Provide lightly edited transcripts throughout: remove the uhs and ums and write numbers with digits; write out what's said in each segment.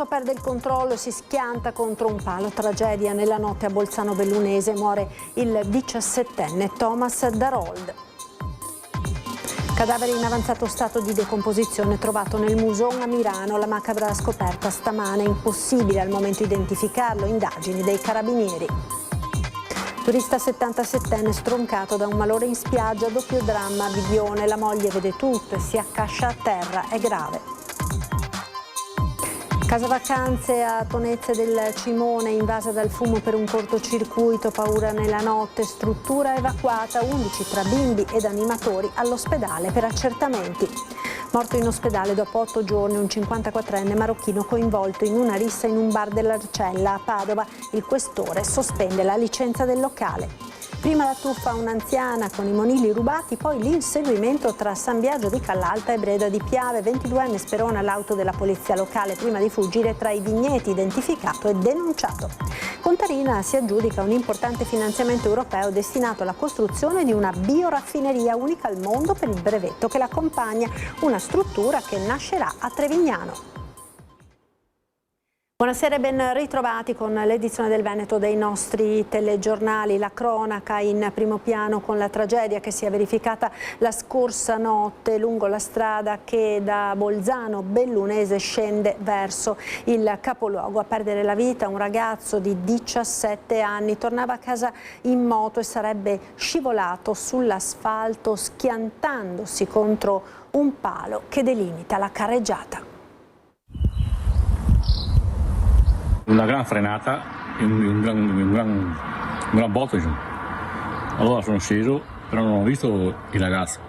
L'auto perde il controllo e si schianta contro un palo. Tragedia nella notte a Bolzano Bellunese. Muore il 17enne Thomas Darold. Cadavere in avanzato stato di decomposizione trovato nel Muson a Milano. La macabra scoperta stamane. Impossibile al momento identificarlo. Indagini dei carabinieri. Turista 77enne stroncato da un malore in spiaggia. Doppio dramma a Bibione. La moglie vede tutto e si accascia a terra. È grave. Casa vacanze a Tonezze del Cimone, invasa dal fumo per un cortocircuito, paura nella notte, struttura evacuata, 11 tra bimbi ed animatori all'ospedale per accertamenti. Morto in ospedale dopo 8 giorni un 54enne marocchino coinvolto in una rissa in un bar dell'Arcella a Padova. Il questore sospende la licenza del locale. Prima la tuffa a un'anziana con i monili rubati, poi l'inseguimento tra San Biagio di Callalta e Breda di Piave. 22enne sperona l'auto della polizia locale prima di fuggire tra i vigneti, identificato e denunciato. Contarina si aggiudica un importante finanziamento europeo destinato alla costruzione di una bioraffineria unica al mondo per il brevetto che l'accompagna, una struttura che nascerà a Trevignano. Buonasera e ben ritrovati con l'edizione del Veneto dei nostri telegiornali. La cronaca in primo piano con la tragedia che si è verificata la scorsa notte lungo la strada che da Bolzano Bellunese scende verso il capoluogo. A perdere la vita un ragazzo di 17 anni. Tornava a casa in moto e sarebbe scivolato sull'asfalto schiantandosi contro un palo che delimita la carreggiata. Una gran frenata e un gran botto. Allora sono sceso, però non ho visto il ragazzo.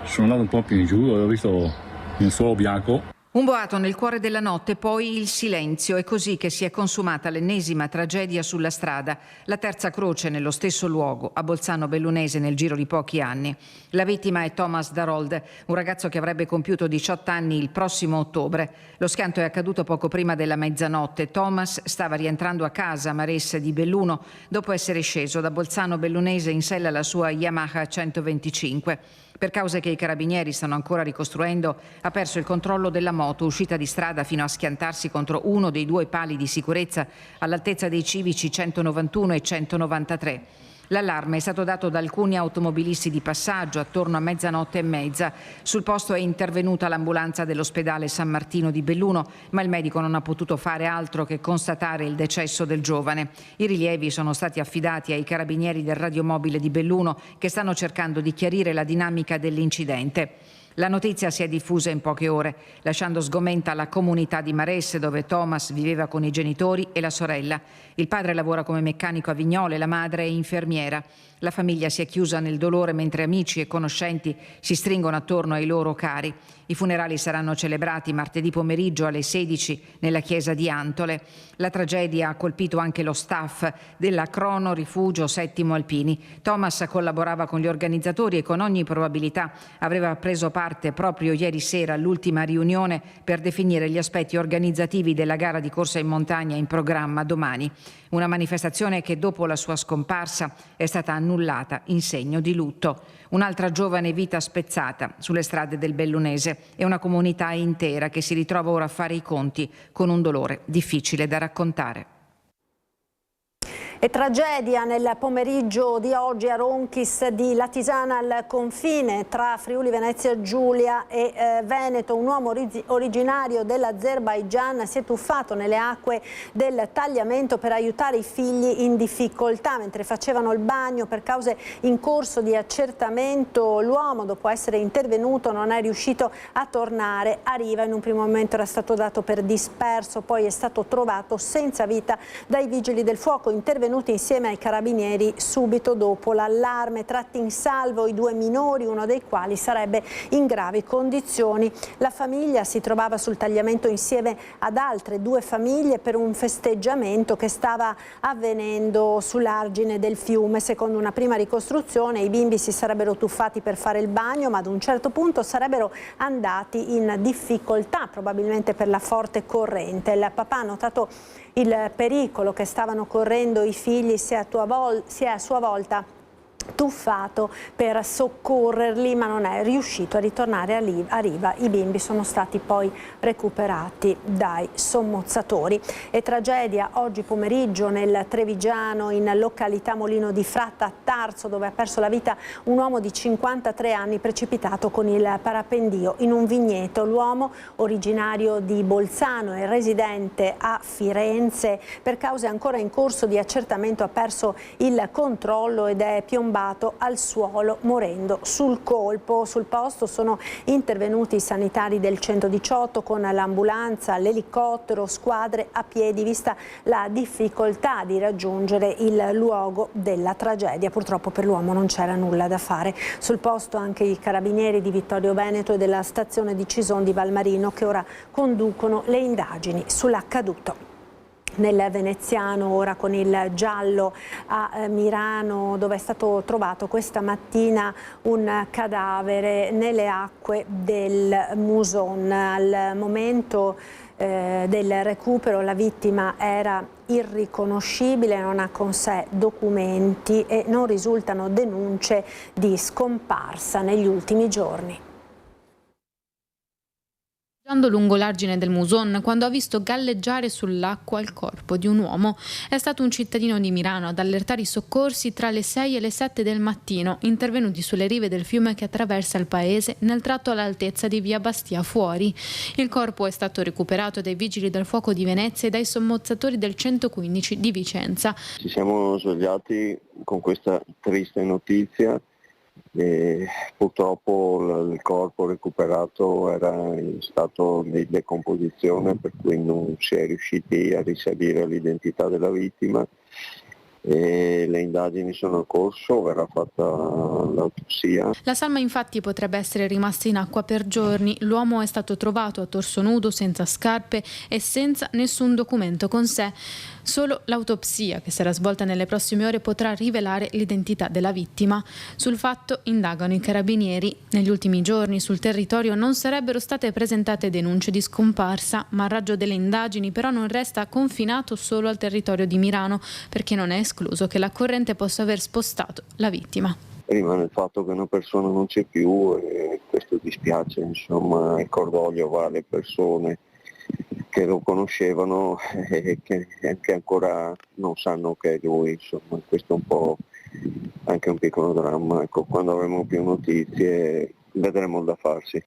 Sono andato un po' più in giù e ho visto un solo bianco. Un boato nel cuore della notte, poi il silenzio. È così che si è consumata l'ennesima tragedia sulla strada. La terza croce nello stesso luogo, a Bolzano Bellunese, nel giro di pochi anni. La vittima è Thomas Darold, un ragazzo che avrebbe compiuto 18 anni il prossimo ottobre. Lo schianto è accaduto poco prima della mezzanotte. Thomas stava rientrando a casa a Maresse di Belluno dopo essere sceso da Bolzano Bellunese in sella alla sua Yamaha 125. Per cause che i carabinieri stanno ancora ricostruendo, ha perso il controllo della moto, uscita di strada fino a schiantarsi contro uno dei due pali di sicurezza all'altezza dei civici 191 e 193. L'allarme è stato dato da alcuni automobilisti di passaggio attorno a mezzanotte e mezza. Sul posto è intervenuta l'ambulanza dell'ospedale San Martino di Belluno, ma il medico non ha potuto fare altro che constatare il decesso del giovane. I rilievi sono stati affidati ai carabinieri del radiomobile di Belluno che stanno cercando di chiarire la dinamica dell'incidente. La notizia si è diffusa in poche ore, lasciando sgomenta la comunità di Maresse, dove Thomas viveva con i genitori e la sorella. Il padre lavora come meccanico a Vignole, la madre è infermiera. La famiglia si è chiusa nel dolore mentre amici e conoscenti si stringono attorno ai loro cari. I funerali saranno celebrati martedì pomeriggio alle 16 nella chiesa di Antole. La tragedia ha colpito anche lo staff della Crono Rifugio Settimo Alpini. Thomas collaborava con gli organizzatori e con ogni probabilità aveva preso parte proprio ieri sera all'ultima riunione per definire gli aspetti organizzativi della gara di corsa in montagna in programma domani. Una manifestazione che dopo la sua scomparsa è stata annullata in segno di lutto. Un'altra giovane vita spezzata sulle strade del Bellunese e una comunità intera che si ritrova ora a fare i conti con un dolore difficile da raccontare. E tragedia nel pomeriggio di oggi a Ronchis di Latisana al confine tra Friuli Venezia Giulia e Veneto. Un uomo originario dell'Azerbaigian si è tuffato nelle acque del tagliamento per aiutare i figli in difficoltà. Mentre facevano il bagno per cause in corso di accertamento, l'uomo, dopo essere intervenuto, non è riuscito a tornare a riva. In un primo momento era stato dato per disperso, poi è stato trovato senza vita dai vigili del fuoco intervenuti insieme ai carabinieri subito dopo l'allarme. Tratti in salvo i 2 minori, uno dei quali sarebbe in gravi condizioni. La famiglia si trovava sul tagliamento insieme ad altre 2 famiglie per un festeggiamento che stava avvenendo sull'argine del fiume. Secondo una prima ricostruzione i bimbi si sarebbero tuffati per fare il bagno, ma ad un certo punto sarebbero andati in difficoltà, probabilmente per la forte corrente. Il papà ha notato il pericolo che stavano correndo i figli, si è a sua volta tuffato per soccorrerli, ma non è riuscito a ritornare a riva. I bimbi sono stati poi recuperati dai sommozzatori. E tragedia oggi pomeriggio nel Trevigiano, in località Molino di Fratta a Tarso, dove ha perso la vita un uomo di 53 anni precipitato con il parapendio in un vigneto. L'uomo, originario di Bolzano e residente a Firenze, per cause ancora in corso di accertamento ha perso il controllo ed è piombato al suolo morendo sul colpo. Sul posto sono intervenuti i sanitari del 118 con l'ambulanza, l'elicottero, squadre a piedi, vista la difficoltà di raggiungere il luogo della tragedia. Purtroppo per l'uomo non c'era nulla da fare. Sul posto anche i carabinieri di Vittorio Veneto e della stazione di Cison di Valmarino, che ora conducono le indagini sull'accaduto. Nel veneziano ora con il giallo a Mirano, dove è stato trovato questa mattina un cadavere nelle acque del Muson. Al momento del recupero la vittima era irriconoscibile, non ha con sé documenti e non risultano denunce di scomparsa negli ultimi giorni. Lungo l'argine del Muson, quando ha visto galleggiare sull'acqua il corpo di un uomo. È stato un cittadino di Mirano ad allertare i soccorsi tra le 6 e le 7 del mattino, intervenuti sulle rive del fiume che attraversa il paese nel tratto all'altezza di via Bastia Fuori. Il corpo è stato recuperato dai vigili del fuoco di Venezia e dai sommozzatori del 115 di Vicenza. Ci siamo svegliati con questa triste notizia. E purtroppo il corpo recuperato era in stato di decomposizione, per cui non si è riusciti a risalire l'identità della vittima e le indagini sono in corso, verrà fatta l'autopsia. La salma infatti potrebbe essere rimasta in acqua per giorni. L'uomo è stato trovato a torso nudo, senza scarpe e senza nessun documento con sé. Solo l'autopsia, che sarà svolta nelle prossime ore, potrà rivelare l'identità della vittima. Sul fatto indagano i carabinieri. Negli ultimi giorni sul territorio non sarebbero state presentate denunce di scomparsa, ma il raggio delle indagini però non resta confinato solo al territorio di Mirano, perché non è escluso che la corrente possa aver spostato la vittima. Rimane il fatto che una persona non c'è più e questo dispiace, insomma, il cordoglio va alle persone che lo conoscevano e che ancora non sanno che è lui, insomma, questo è un po' anche un piccolo dramma. Ecco, quando avremo più notizie vedremo da farsi.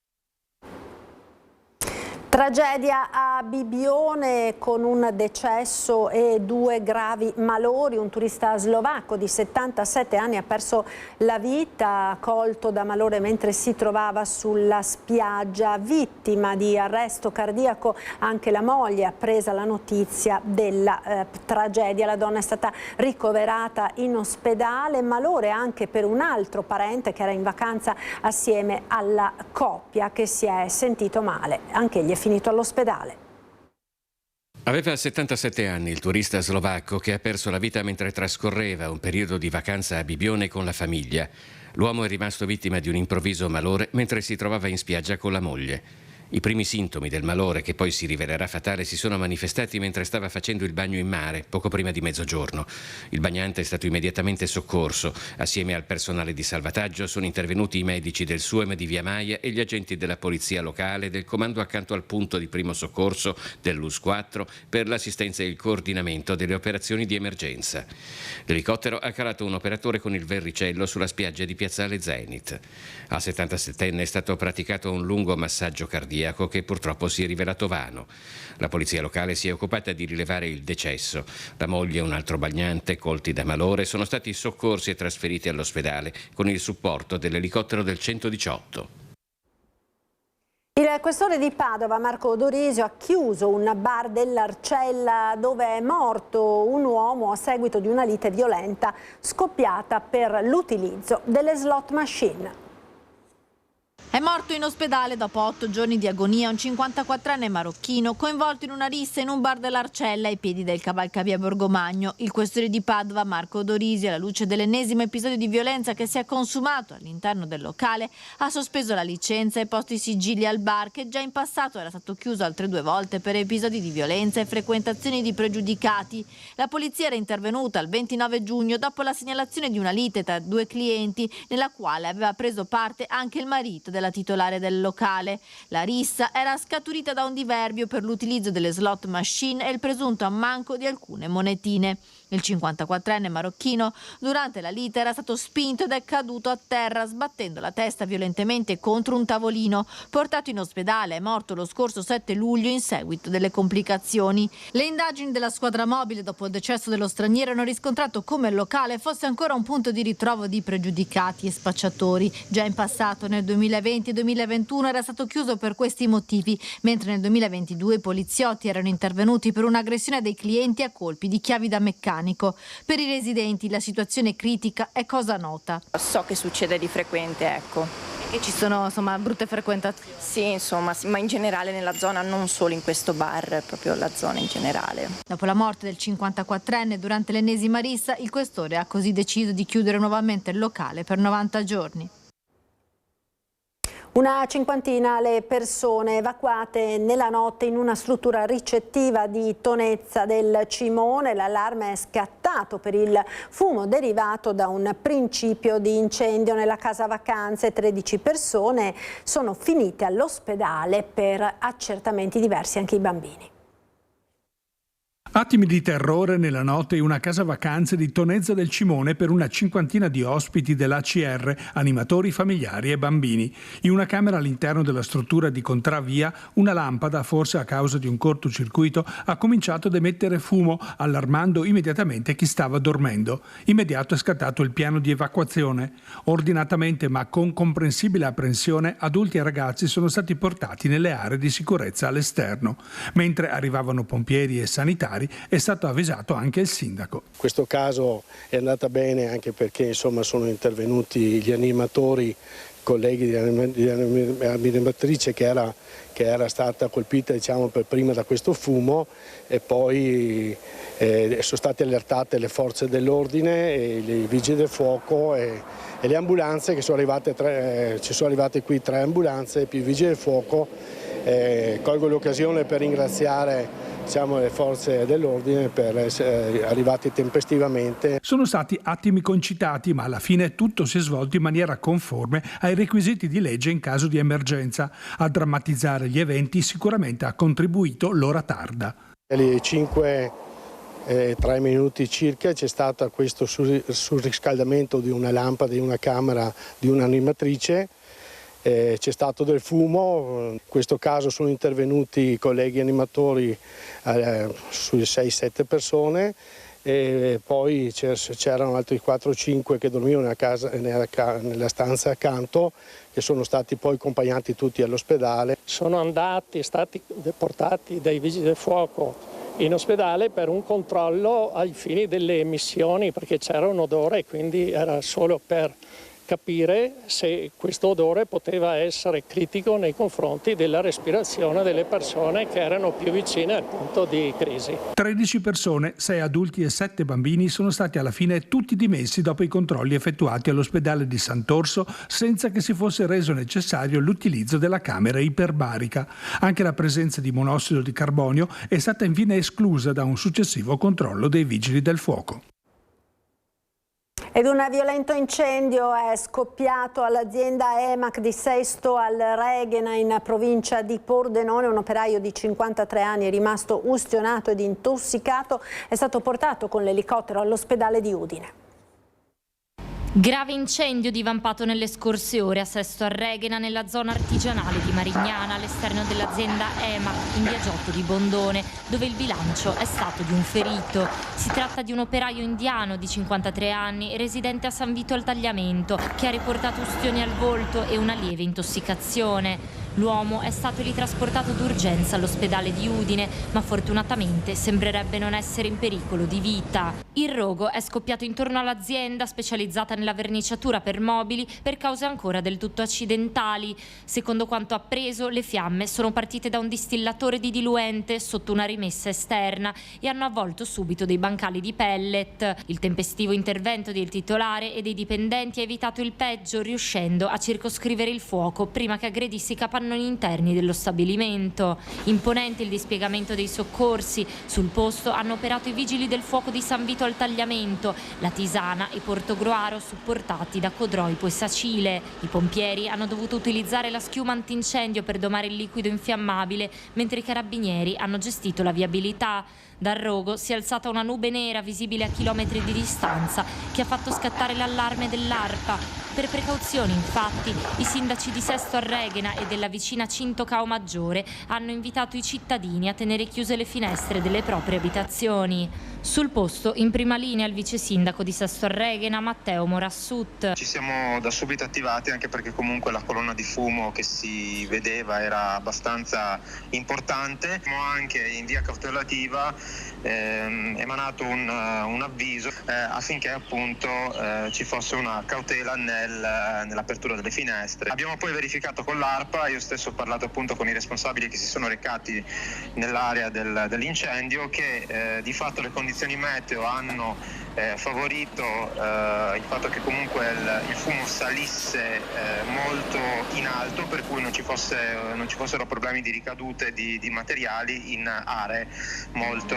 Tragedia a Bibione con un decesso e 2 gravi malori. Un turista slovacco di 77 anni ha perso la vita colto da malore mentre si trovava sulla spiaggia. Vittima di arresto cardiaco anche la moglie, appresa la notizia della tragedia. La donna è stata ricoverata in ospedale. Malore anche per un altro parente che era in vacanza assieme alla coppia, che si è sentito male. Anche egli è finito all'ospedale. Aveva 77 anni il turista slovacco che ha perso la vita mentre trascorreva un periodo di vacanza a Bibione con la famiglia. L'uomo è rimasto vittima di un improvviso malore mentre si trovava in spiaggia con la moglie. I primi sintomi del malore, che poi si rivelerà fatale, si sono manifestati mentre stava facendo il bagno in mare, poco prima di mezzogiorno. Il bagnante è stato immediatamente soccorso. Assieme al personale di salvataggio sono intervenuti i medici del SUEM di Via Maia e gli agenti della polizia locale, del comando accanto al punto di primo soccorso dell'US 4 per l'assistenza e il coordinamento delle operazioni di emergenza. L'elicottero ha calato un operatore con il verricello sulla spiaggia di Piazzale Zenit. Al 77enne è stato praticato un lungo massaggio cardiaco che purtroppo si è rivelato vano. La polizia locale si è occupata di rilevare il decesso. La moglie e un altro bagnante, colti da malore, sono stati soccorsi e trasferiti all'ospedale con il supporto dell'elicottero del 118. Il questore di Padova, Marco Dorisio, ha chiuso un bar dell'Arcella dove è morto un uomo a seguito di una lite violenta scoppiata per l'utilizzo delle slot machine. È morto in ospedale dopo 8 giorni di agonia un 54enne marocchino coinvolto in una rissa in un bar dell'Arcella ai piedi del Cavalcavia Borgomagno. Il questore di Padova, Marco Dorisi, alla luce dell'ennesimo episodio di violenza che si è consumato all'interno del locale, ha sospeso la licenza e posto i sigilli al bar, che già in passato era stato chiuso altre 2 volte per episodi di violenza e frequentazioni di pregiudicati. La polizia era intervenuta il 29 giugno dopo la segnalazione di una lite tra 2 clienti nella quale aveva preso parte anche il marito della titolare del locale. La rissa era scaturita da un diverbio per l'utilizzo delle slot machine e il presunto ammanco di alcune monetine. Il 54enne marocchino durante la lite era stato spinto ed è caduto a terra sbattendo la testa violentemente contro un tavolino. Portato in ospedale, è morto lo scorso 7 luglio in seguito delle complicazioni. Le indagini della squadra mobile dopo il decesso dello straniero hanno riscontrato come il locale fosse ancora un punto di ritrovo di pregiudicati e spacciatori. Già in passato, nel 2020 e 2021, era stato chiuso per questi motivi, mentre nel 2022 i poliziotti erano intervenuti per un'aggressione dei clienti a colpi di chiavi da meccanico. Per i residenti la situazione critica è cosa nota. So che succede di frequente, ecco. E ci sono insomma brutte frequentazioni? Sì, insomma, ma in generale nella zona, non solo in questo bar, proprio la zona in generale. Dopo la morte del 54enne durante l'ennesima rissa, il questore ha così deciso di chiudere nuovamente il locale per 90 giorni. Una cinquantina le persone evacuate nella notte in una struttura ricettiva di Tonezza del Cimone. L'allarme è scattato per il fumo derivato da un principio di incendio nella casa vacanze. 13 persone sono finite all'ospedale per accertamenti diversi, anche i bambini. Attimi di terrore nella notte in una casa vacanze di Tonezza del Cimone per una cinquantina di ospiti dell'ACR, animatori familiari e bambini. In una camera all'interno della struttura di Contravia, una lampada, forse a causa di un cortocircuito, ha cominciato ad emettere fumo, allarmando immediatamente chi stava dormendo. Immediato è scattato il piano di evacuazione. Ordinatamente ma con comprensibile apprensione, adulti e ragazzi sono stati portati nelle aree di sicurezza all'esterno. Mentre arrivavano pompieri e sanitari, è stato avvisato anche il sindaco. Questo caso è andata bene anche perché insomma sono intervenuti gli animatori, colleghi di animatrice che era stata colpita diciamo per prima da questo fumo, e poi sono state allertate le forze dell'ordine, e i vigili del fuoco e le ambulanze che sono arrivate, ci sono arrivate qui 3 ambulanze più i vigili del fuoco. Colgo l'occasione per ringraziare le forze dell'ordine per essere arrivati tempestivamente. Sono stati attimi concitati, ma alla fine tutto si è svolto in maniera conforme ai requisiti di legge in caso di emergenza. A drammatizzare gli eventi sicuramente ha contribuito l'ora tarda. Alle 5:03 minuti circa c'è stato questo surriscaldamento di una lampada di una camera di un'animatrice. C'è stato del fumo, in questo caso sono intervenuti i colleghi animatori su 6-7 persone, e poi c'erano altri 4-5 che dormivano nella stanza accanto, che sono stati poi accompagnati tutti all'ospedale. Sono stati deportati dai vigili del fuoco in ospedale per un controllo ai fini delle emissioni, perché c'era un odore, quindi era solo per capire se questo odore poteva essere critico nei confronti della respirazione delle persone che erano più vicine al punto di crisi. 13 persone, 6 adulti e 7 bambini sono stati alla fine tutti dimessi dopo i controlli effettuati all'ospedale di Sant'Orso, senza che si fosse reso necessario l'utilizzo della camera iperbarica. Anche la presenza di monossido di carbonio è stata infine esclusa da un successivo controllo dei vigili del fuoco. Ed un violento incendio è scoppiato all'azienda EMAC di Sesto al Reghena in provincia di Pordenone. Un operaio di 53 anni è rimasto ustionato ed intossicato, è stato portato con l'elicottero all'ospedale di Udine. Grave incendio divampato nelle scorse ore a Sesto al Reghena, nella zona artigianale di Marignana, all'esterno dell'azienda EMAC in via Giotto di Bondone, dove il bilancio è stato di un ferito. Si tratta di un operaio indiano di 53 anni, residente a San Vito al Tagliamento, che ha riportato ustioni al volto e una lieve intossicazione. L'uomo è stato ritrasportato d'urgenza all'ospedale di Udine, ma fortunatamente sembrerebbe non essere in pericolo di vita. Il rogo è scoppiato intorno all'azienda specializzata nella verniciatura per mobili per cause ancora del tutto accidentali. Secondo quanto appreso, le fiamme sono partite da un distillatore di diluente sotto una rimessa esterna e hanno avvolto subito dei bancali di pellet. Il tempestivo intervento del titolare e dei dipendenti ha evitato il peggio, riuscendo a circoscrivere il fuoco prima che aggredisse i capannoni interni dello stabilimento. Imponente il dispiegamento dei soccorsi. Sul posto hanno operato i vigili del fuoco di San Vito al Tagliamento, La Tisana e Portogruaro, supportati da Codroipo e Sacile. I pompieri hanno dovuto utilizzare la schiuma antincendio per domare il liquido infiammabile, mentre i carabinieri hanno gestito la viabilità. Dal rogo si è alzata una nube nera visibile a chilometri di distanza che ha fatto scattare l'allarme dell'ARPA. Per precauzioni, infatti, i sindaci di Sesto Arreghena e della vicina Cinto Cao Maggiore hanno invitato i cittadini a tenere chiuse le finestre delle proprie abitazioni. Sul posto, in prima linea, il vice sindaco di Sesto Arreghena, Matteo Morassut. Ci siamo da subito attivati, anche perché comunque la colonna di fumo che si vedeva era abbastanza importante. Abbiamo anche in via cautelativa emanato un avviso affinché appunto ci fosse una cautela nell'apertura delle finestre. Abbiamo poi verificato con l'ARPA, io stesso ho parlato appunto con i responsabili che si sono recati nell'area dell'incendio, che di fatto le condizioni meteo hanno favorito il fatto che comunque il fumo salisse molto in alto, per cui non ci fossero problemi di ricadute di materiali in aree molto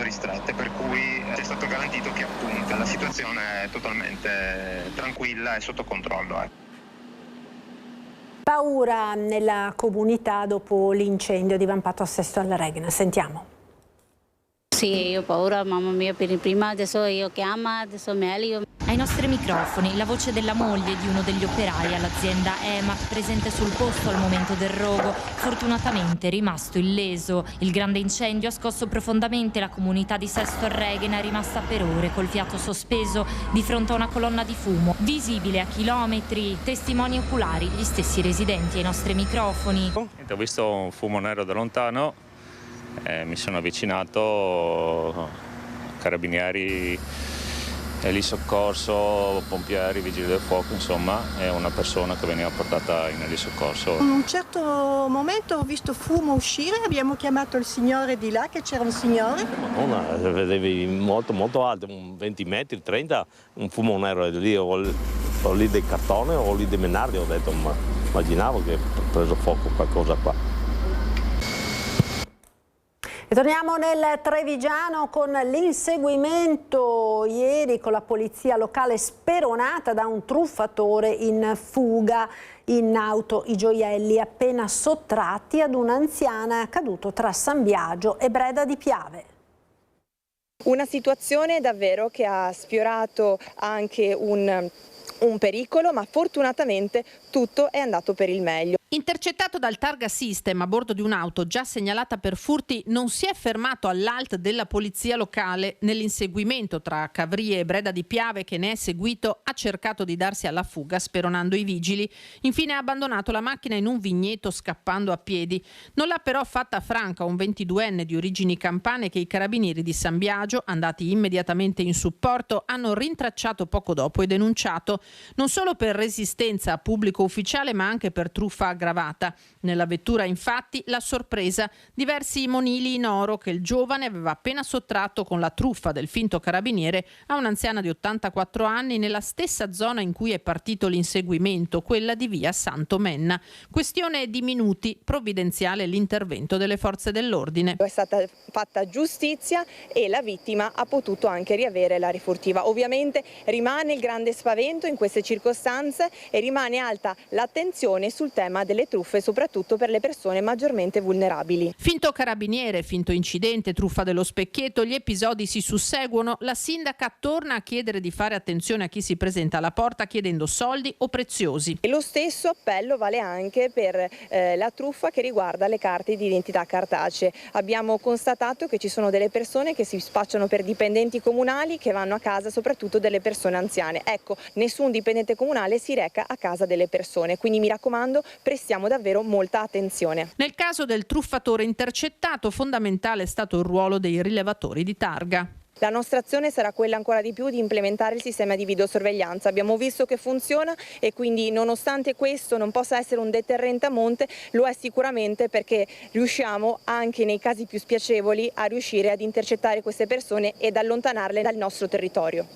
ristrette, per cui è stato garantito che appunto la situazione è totalmente tranquilla e sotto controllo. Paura nella comunità dopo l'incendio divampato a Sesto Arreghena. Sentiamo. Sì, io ho paura, mamma mia, per prima adesso io chiamo, adesso meglio. Ai nostri microfoni la voce della moglie di uno degli operai all'azienda EMAC, presente sul posto al momento del rogo, fortunatamente rimasto illeso. Il grande incendio ha scosso profondamente la comunità di Sesto Arreghena, rimasta per ore col fiato sospeso di fronte a una colonna di fumo visibile a chilometri. Testimoni oculari, gli stessi residenti ai nostri microfoni. Ho visto un fumo nero da lontano. Mi sono avvicinato, carabinieri, lì soccorso, pompieri, vigili del fuoco, insomma, e una persona che veniva portata in soccorso. In un certo momento ho visto fumo uscire, abbiamo chiamato il signore di là, che c'era un signore. Madonna, vedevi molto alto, 20 metri, 30, un fumo nero lì, o lì del cartone o lì dei menardi, ho detto, ma immaginavo che ha preso fuoco qualcosa qua. E torniamo nel Trevigiano con l'inseguimento ieri con la polizia locale speronata da un truffatore in fuga in auto i gioielli appena sottratti ad un'anziana accaduto tra San Biagio e Breda di Piave. Una situazione davvero che ha sfiorato anche un pericolo, ma fortunatamente tutto è andato per il meglio. Intercettato dal Targa System a bordo di un'auto già segnalata per furti, non si è fermato all'ALT della polizia locale. Nell'inseguimento tra Cavrie e Breda di Piave che ne è seguito, ha cercato di darsi alla fuga speronando i vigili. Infine ha abbandonato la macchina in un vigneto scappando a piedi. Non l'ha però fatta franca un 22enne di origini campane che i carabinieri di San Biagio, andati immediatamente in supporto, hanno rintracciato poco dopo e denunciato, non solo per resistenza a pubblico ufficiale ma anche per truffa aggravata. Nella vettura infatti la sorpresa, diversi monili in oro che il giovane aveva appena sottratto con la truffa del finto carabiniere a un'anziana di 84 anni nella stessa zona in cui è partito l'inseguimento, quella di via Santo Menna. Questione di minuti, provvidenziale l'intervento delle forze dell'ordine. È stata fatta giustizia e la vittima ha potuto anche riavere la rifurtiva. Ovviamente rimane il grande spavento in queste circostanze e rimane alta l'attenzione sul tema delle truffe, soprattutto per le persone maggiormente vulnerabili. Finto carabiniere, finto incidente, truffa dello specchietto, gli episodi si susseguono. La sindaca torna a chiedere di fare attenzione a chi si presenta alla porta chiedendo soldi o preziosi. E lo stesso appello vale anche per la truffa che riguarda le carte di identità cartacee. Abbiamo constatato che ci sono delle persone che si spacciano per dipendenti comunali che vanno a casa soprattutto delle persone anziane. Ecco, nessun un dipendente comunale si reca a casa delle persone. Quindi mi raccomando, prestiamo davvero molta attenzione. Nel caso del truffatore intercettato, fondamentale è stato il ruolo dei rilevatori di targa. La nostra azione sarà quella ancora di più di implementare il sistema di videosorveglianza. Abbiamo visto che funziona e quindi, nonostante questo non possa essere un deterrente a monte, lo è sicuramente, perché riusciamo anche nei casi più spiacevoli a riuscire ad intercettare queste persone ed allontanarle dal nostro territorio.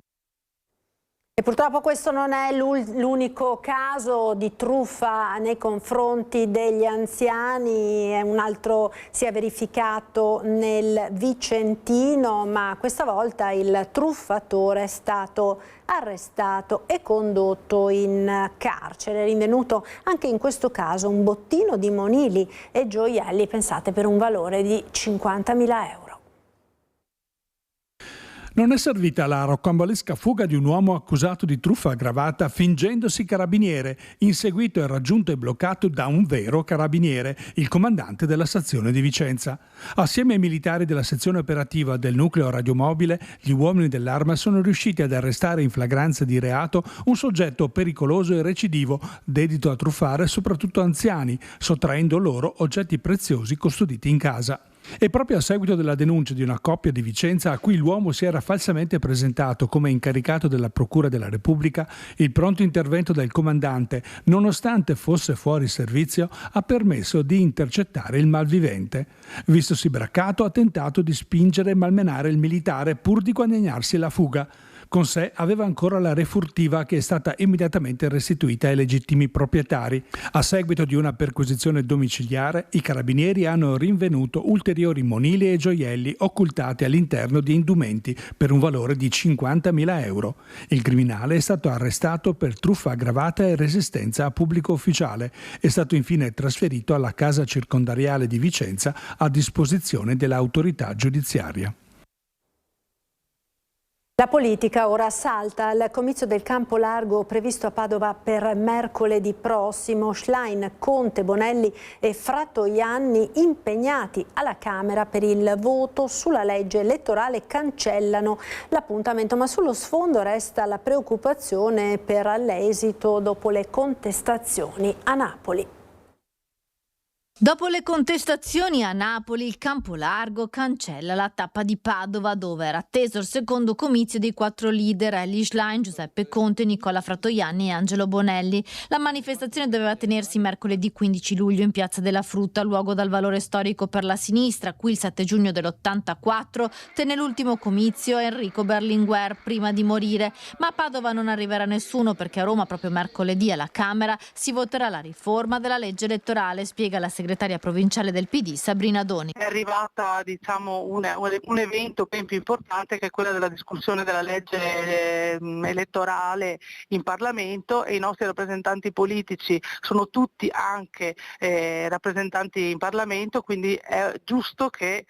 E purtroppo questo non è l'unico caso di truffa nei confronti degli anziani, un altro si è verificato nel Vicentino, ma questa volta il truffatore è stato arrestato e condotto in carcere. È rinvenuto anche in questo caso un bottino di monili e gioielli, pensate, per un valore di 50.000 euro. Non è servita la rocambolesca fuga di un uomo accusato di truffa aggravata fingendosi carabiniere. In seguito è raggiunto e bloccato da un vero carabiniere, il comandante della stazione di Vicenza. Assieme ai militari della sezione operativa del nucleo radiomobile, gli uomini dell'Arma sono riusciti ad arrestare in flagranza di reato un soggetto pericoloso e recidivo, dedito a truffare soprattutto anziani, sottraendo loro oggetti preziosi custoditi in casa. E proprio a seguito della denuncia di una coppia di Vicenza a cui l'uomo si era falsamente presentato come incaricato della Procura della Repubblica, il pronto intervento del comandante, nonostante fosse fuori servizio, ha permesso di intercettare il malvivente. Vistosi braccato, ha tentato di spingere e malmenare il militare pur di guadagnarsi la fuga. Con sé aveva ancora la refurtiva che è stata immediatamente restituita ai legittimi proprietari. A seguito di una perquisizione domiciliare, i carabinieri hanno rinvenuto ulteriori monili e gioielli occultati all'interno di indumenti per un valore di 50.000 euro. Il criminale è stato arrestato per truffa aggravata e resistenza a pubblico ufficiale. È stato infine trasferito alla casa circondariale di Vicenza a disposizione dell'autorità giudiziaria. La politica ora salta al comizio del Campo Largo previsto a Padova per mercoledì prossimo. Schlein, Conte, Bonelli e Fratoianni, impegnati alla Camera per il voto sulla legge elettorale, cancellano l'appuntamento, ma sullo sfondo resta la preoccupazione per l'esito dopo le contestazioni a Napoli. Dopo le contestazioni a Napoli, il Campo Largo cancella la tappa di Padova, dove era atteso il secondo comizio dei 4 leader Elly Schlein, Giuseppe Conte, Nicola Fratoianni e Angelo Bonelli. La manifestazione doveva tenersi mercoledì 15 luglio in Piazza della Frutta, luogo dal valore storico per la sinistra. Qui il 7 giugno dell'84 tenne l'ultimo comizio Enrico Berlinguer prima di morire. Ma a Padova non arriverà nessuno, perché a Roma proprio mercoledì alla Camera si voterà la riforma della legge elettorale, spiega la segretaria provinciale del PD Sabrina Doni. È arrivata un evento ben più importante, che è quella della discussione della legge elettorale in Parlamento, e i nostri rappresentanti politici sono tutti anche rappresentanti in Parlamento, quindi è giusto che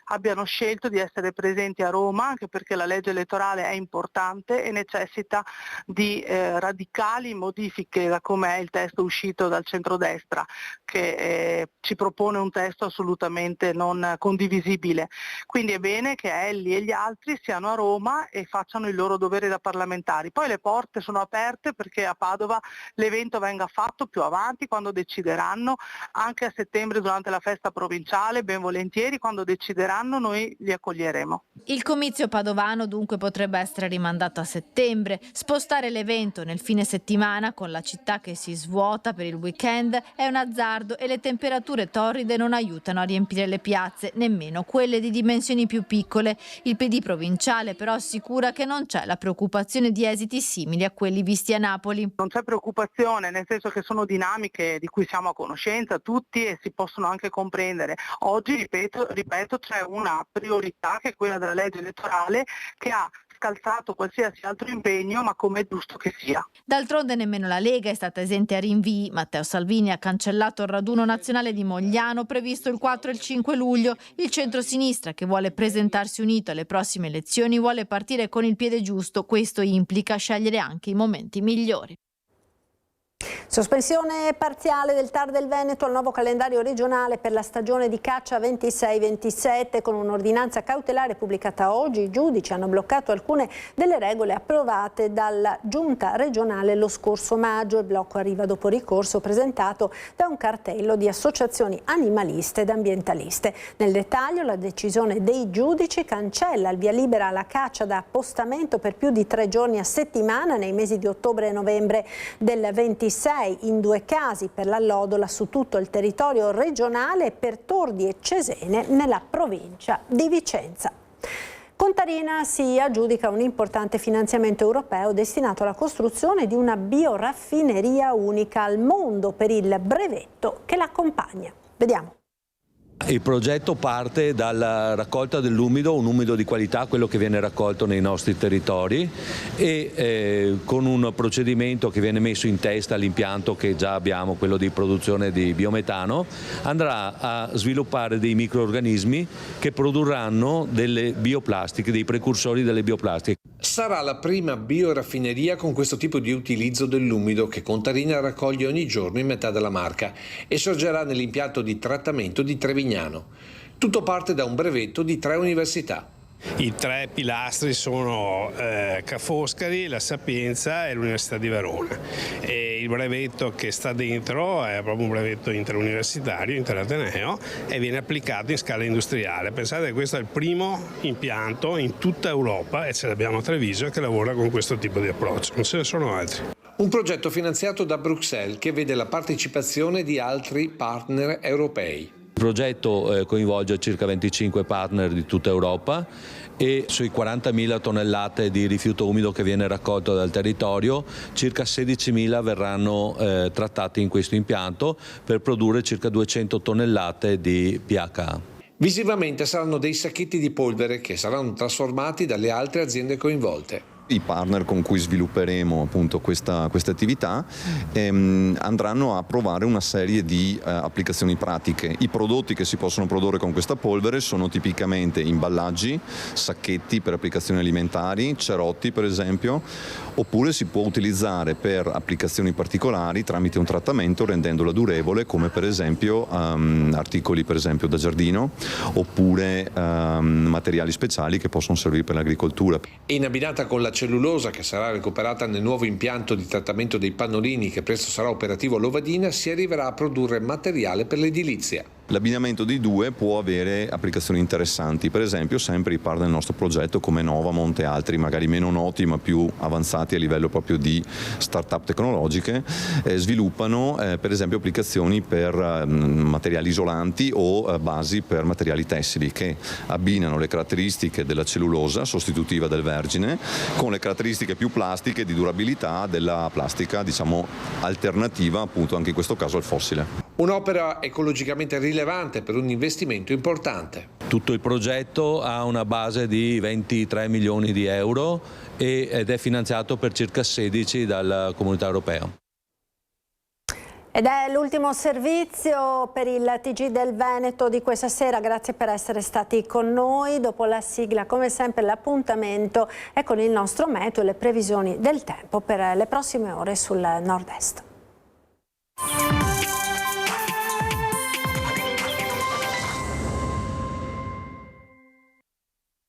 abbiano scelto di essere presenti a Roma, anche perché la legge elettorale è importante e necessita di radicali modifiche da come è il testo uscito dal centrodestra, che ci propone un testo assolutamente non condivisibile. Quindi è bene che Elly e gli altri siano a Roma e facciano il loro dovere da parlamentari. Poi le porte sono aperte perché a Padova l'evento venga fatto più avanti, quando decideranno, anche a settembre durante la festa provinciale, ben volentieri, quando decideranno noi li accoglieremo. Il comizio padovano dunque potrebbe essere rimandato a settembre. Spostare l'evento nel fine settimana, con la città che si svuota per il weekend, è un azzardo, e le temperature torride non aiutano a riempire le piazze, nemmeno quelle di dimensioni più piccole. Il PD provinciale però assicura che non c'è la preoccupazione di esiti simili a quelli visti a Napoli. Non c'è preoccupazione, nel senso che sono dinamiche di cui siamo a conoscenza tutti e si possono anche comprendere. Oggi, ripeto, c'è una priorità, che è quella della legge elettorale, che ha scalzato qualsiasi altro impegno, ma come è giusto che sia. D'altronde nemmeno la Lega è stata esente a rinvii. Matteo Salvini ha cancellato il raduno nazionale di Mogliano previsto il 4 e il 5 luglio. Il centro-sinistra, che vuole presentarsi unito alle prossime elezioni, vuole partire con il piede giusto. Questo implica scegliere anche i momenti migliori. Sospensione parziale del TAR del Veneto al nuovo calendario regionale per la stagione di caccia 26-27. Con un'ordinanza cautelare pubblicata oggi, i giudici hanno bloccato alcune delle regole approvate dalla Giunta regionale lo scorso maggio. Il blocco arriva dopo ricorso presentato da un cartello di associazioni animaliste ed ambientaliste. Nel dettaglio, la decisione dei giudici cancella il via libera alla caccia da appostamento per più di 3 giorni a settimana nei mesi di ottobre e novembre del 26. In 2 casi per l'allodola su tutto il territorio regionale e per Tordi e Cesene nella provincia di Vicenza. Contarina si aggiudica un importante finanziamento europeo destinato alla costruzione di una bioraffineria unica al mondo per il brevetto che l'accompagna. Vediamo. Il progetto parte dalla raccolta dell'umido, un umido di qualità, quello che viene raccolto nei nostri territori, e con un procedimento che viene messo in testa all'impianto che già abbiamo, quello di produzione di biometano, andrà a sviluppare dei microrganismi che produrranno delle bioplastiche, dei precursori delle bioplastiche. Sarà la prima bioraffineria con questo tipo di utilizzo dell'umido che Contarina raccoglie ogni giorno in metà della Marca e sorgerà nell'impianto di trattamento di Trevignano. Tutto parte da un brevetto di 3 università. I 3 pilastri sono Ca' Foscari, la Sapienza e l'Università di Verona. E il brevetto che sta dentro è proprio un brevetto interuniversitario, interateneo, e viene applicato in scala industriale. Pensate che questo è il primo impianto in tutta Europa, e ce l'abbiamo a Treviso, che lavora con questo tipo di approccio. Non ce ne sono altri. Un progetto finanziato da Bruxelles che vede la partecipazione di altri partner europei. Il progetto coinvolge circa 25 partner di tutta Europa e sui 40.000 tonnellate di rifiuto umido che viene raccolto dal territorio, circa 16.000 verranno trattati in questo impianto per produrre circa 200 tonnellate di PHA. Visivamente saranno dei sacchetti di polvere che saranno trasformati dalle altre aziende coinvolte. I partner con cui svilupperemo appunto questa attività andranno a provare una serie di applicazioni pratiche. I prodotti che si possono produrre con questa polvere sono tipicamente imballaggi, sacchetti per applicazioni alimentari, cerotti per esempio, oppure si può utilizzare per applicazioni particolari tramite un trattamento rendendola durevole, come per esempio articoli per esempio da giardino, oppure materiali speciali che possono servire per l'agricoltura. In abbinata con la cellulosa che sarà recuperata nel nuovo impianto di trattamento dei pannolini che presto sarà operativo a Lovadina, si arriverà a produrre materiale per l'edilizia. L'abbinamento dei due può avere applicazioni interessanti, per esempio sempre i partner del nostro progetto come Novamont e altri magari meno noti ma più avanzati a livello proprio di start-up tecnologiche sviluppano per esempio applicazioni per materiali isolanti o basi per materiali tessili che abbinano le caratteristiche della cellulosa sostitutiva del vergine con le caratteristiche più plastiche di durabilità della plastica diciamo alternativa appunto anche in questo caso al fossile. Un'opera ecologicamente rilevante per un investimento importante. Tutto il progetto ha una base di 23 milioni di euro ed è finanziato per circa 16 dalla Comunità Europea. Ed è l'ultimo servizio per il TG del Veneto di questa sera. Grazie per essere stati con noi. Dopo la sigla, come sempre, l'appuntamento è con il nostro meteo e le previsioni del tempo per le prossime ore sul nord-est.